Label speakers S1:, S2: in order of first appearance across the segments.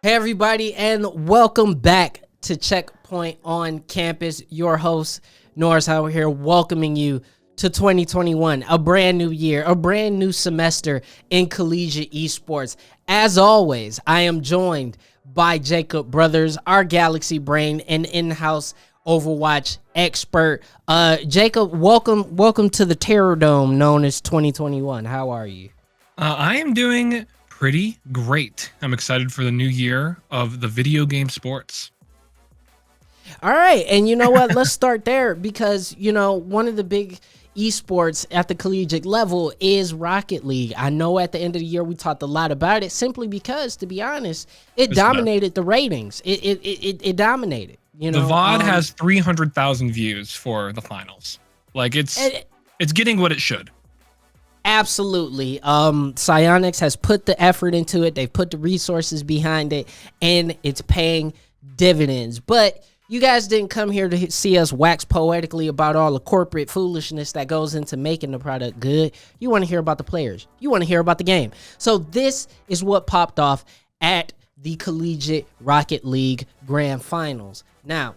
S1: Hey, everybody, and welcome back to Checkpoint on Campus. Your host, Norris Howard here, welcoming you to 2021, a brand new year, a brand new semester in collegiate esports. As always, I am joined by Jacob Brothers, our Galaxy brain and in-house Overwatch expert. Jacob, welcome to the Terror Dome known as 2021. How are you?
S2: I am doing pretty great. I'm excited for the new year of the video game sports.
S1: All right, and you know what? Let's start there because, one of the big esports at the collegiate level is Rocket League. I know at the end of the year we talked a lot about it simply because, to be honest, it dominated the ratings. It dominated.
S2: The VOD has 300,000 views for the finals. Like it's getting what it should.
S1: Absolutely. Psyonix has put the effort into it. They've put the resources behind it, and it's paying dividends. But you guys didn't come here to see us wax poetically about all the corporate foolishness that goes into making the product good. You want to hear about the players. You want to hear about the game. So this is what popped off at the Collegiate Rocket League Grand Finals. Now,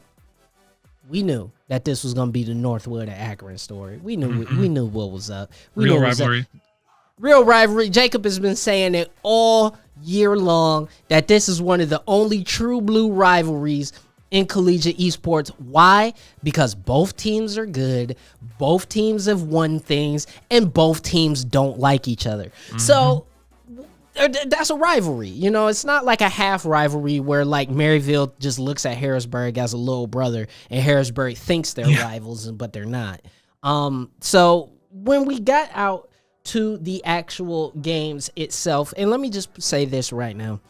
S1: we knew that this was going to be the Northwood and Akron story. We knew what was up.
S2: Real rivalry.
S1: Real rivalry. Jacob has been saying it all year long that this is one of the only true blue rivalries in collegiate esports. Why? Because both teams are good, both teams have won things, and both teams don't like each other. So that's a rivalry. It's not like a half rivalry where like Maryville just looks at Harrisburg as a little brother and Harrisburg thinks they're rivals, but they're not. So when we got out to the actual games itself, and let me just say this right now,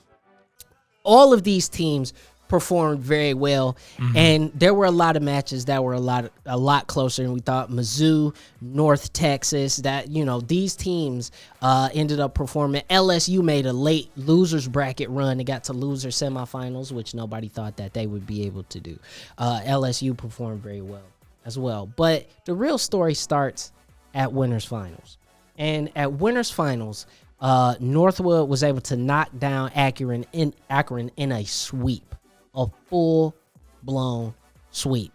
S1: all of these teams performed very well, and there were a lot of matches that were a lot closer than we thought. Mizzou, North Texas, that these teams ended up performing. LSU made a late losers bracket run and got to loser semifinals, which nobody thought that they would be able to do. LSU performed very well as well, but the real story starts at winners finals, and at winners finals, Northwood was able to knock down Akron in a sweep. A full-blown sweep.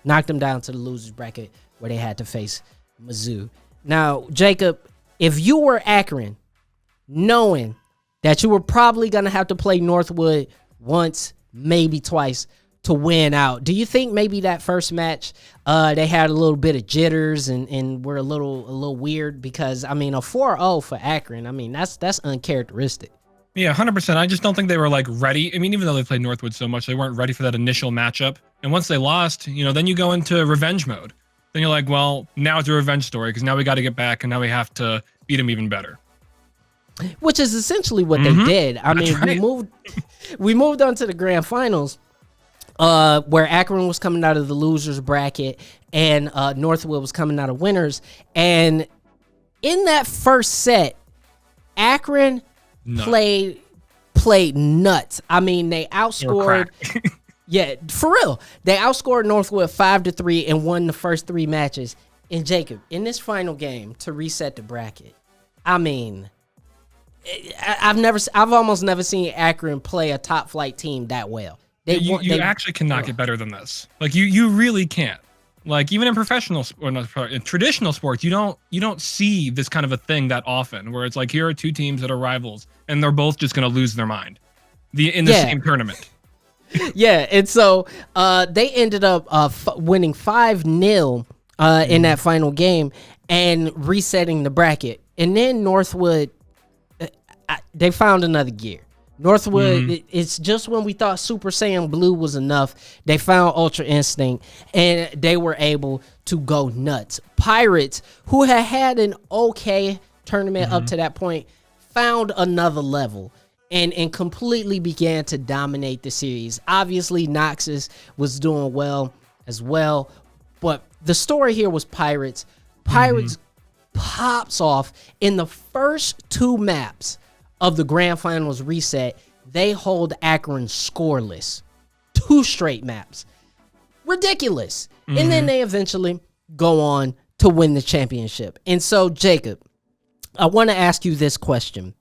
S1: Knocked them down to the losers bracket where they had to face Mizzou. Now, Jacob, if you were Akron, knowing that you were probably going to have to play Northwood once, maybe twice, to win out, do you think maybe that first match they had a little bit of jitters and were a little weird? Because, a 4-0 for Akron, that's uncharacteristic.
S2: Yeah, 100%. I just don't think they were ready. Even though they played Northwood so much, they weren't ready for that initial matchup. And once they lost, then you go into revenge mode. Then you're like, well, now it's a revenge story because now we got to get back and now we have to beat them even better.
S1: Which is essentially what they did. We moved on to the grand finals, where Akron was coming out of the losers bracket and Northwood was coming out of winners. And in that first set, Akron played nuts. They outscored. Yeah, for real. They outscored Northwood 5-3 and won the first three matches. And Jacob, in this final game to reset the bracket, I've almost never seen Akron play a top flight team that well.
S2: You actually cannot get better than this. You really can't. Even in in traditional sports, you don't see this kind of a thing that often, where it's here are two teams that are rivals and they're both just going to lose their mind in the same tournament.
S1: Yeah, and so they ended up winning 5-0 in that final game and resetting the bracket. And then Northwood, they found another gear. Northwood, it's just when we thought Super Saiyan Blue was enough, they found Ultra Instinct, and they were able to go nuts. Pirates, who had an okay tournament up to that point, found another level and completely began to dominate the series. Obviously, Noxus was doing well as well, but the story here was Pirates. Pirates pops off in the first two maps of the grand finals reset. They hold Akron scoreless 2 straight maps. Ridiculous. And then they eventually go on to win the championship. And so, Jacob, I want to ask you this question.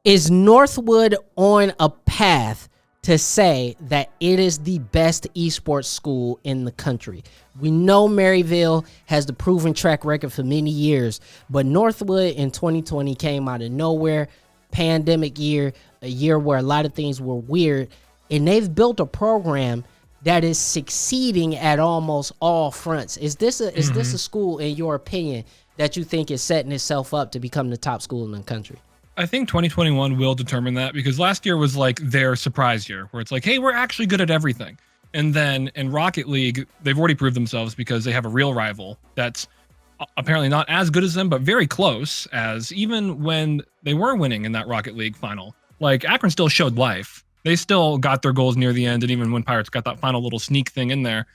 S1: Is Northwood on a path to say that it is the best esports school in the country? We know Maryville has the proven track record for many years, but Northwood in 2020 came out of nowhere, pandemic year, a year where a lot of things were weird, and they've built a program that is succeeding at almost all fronts. Is this a school, in your opinion, that you think is setting itself up to become the top school in the country?
S2: I think 2021 will determine that, because last year was like their surprise year where it's like, hey, we're actually good at everything. And then in Rocket League, they've already proved themselves because they have a real rival that's apparently not as good as them, but very close, as even when they were winning in that Rocket League final, like Akron still showed life. They still got their goals near the end, and even when Pirates got that final little sneak thing in there.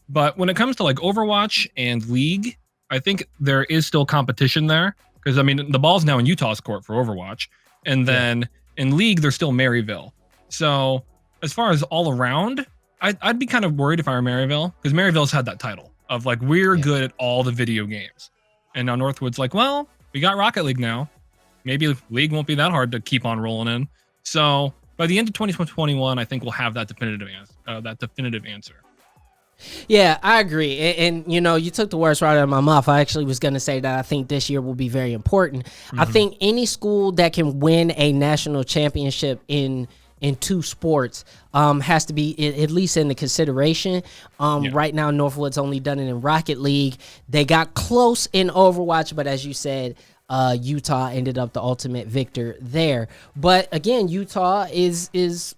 S2: But when it comes to like Overwatch and League, I think there is still competition there. Because, I mean, the ball's now in Utah's court for Overwatch. And then in League, there's still Maryville. So as far as all around, I'd be kind of worried if I were Maryville. Because Maryville's had that title of, like, we're good at all the video games. And now Northwood's like, well, we got Rocket League now. Maybe League won't be that hard to keep on rolling in. So by the end of 2021, I think we'll have that definitive answer.
S1: Yeah, I agree. And you know, you took the words right out of my mouth. I actually was going to say that I think this year will be very important. I think any school that can win a national championship in two sports has to be at least in the consideration. Right now, Northwood's only done it in Rocket League. They got close in Overwatch, but as you said, Utah ended up the ultimate victor there. But again, Utah is,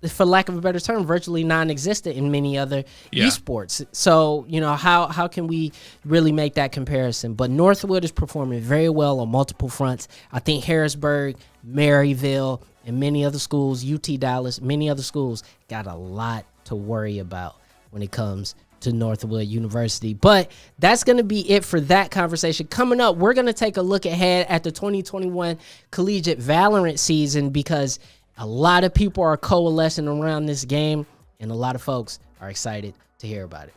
S1: for lack of a better term, virtually non-existent in many other esports. So, you know, how can we really make that comparison? But Northwood is performing very well on multiple fronts. I think Harrisburg, Maryville, and many other schools, UT Dallas, many other schools got a lot to worry about when it comes to Northwood University. But that's going to be it for that conversation. Coming up, we're going to take a look ahead at the 2021 Collegiate Valorant season, because a lot of people are coalescing around this game, and a lot of folks are excited to hear about it.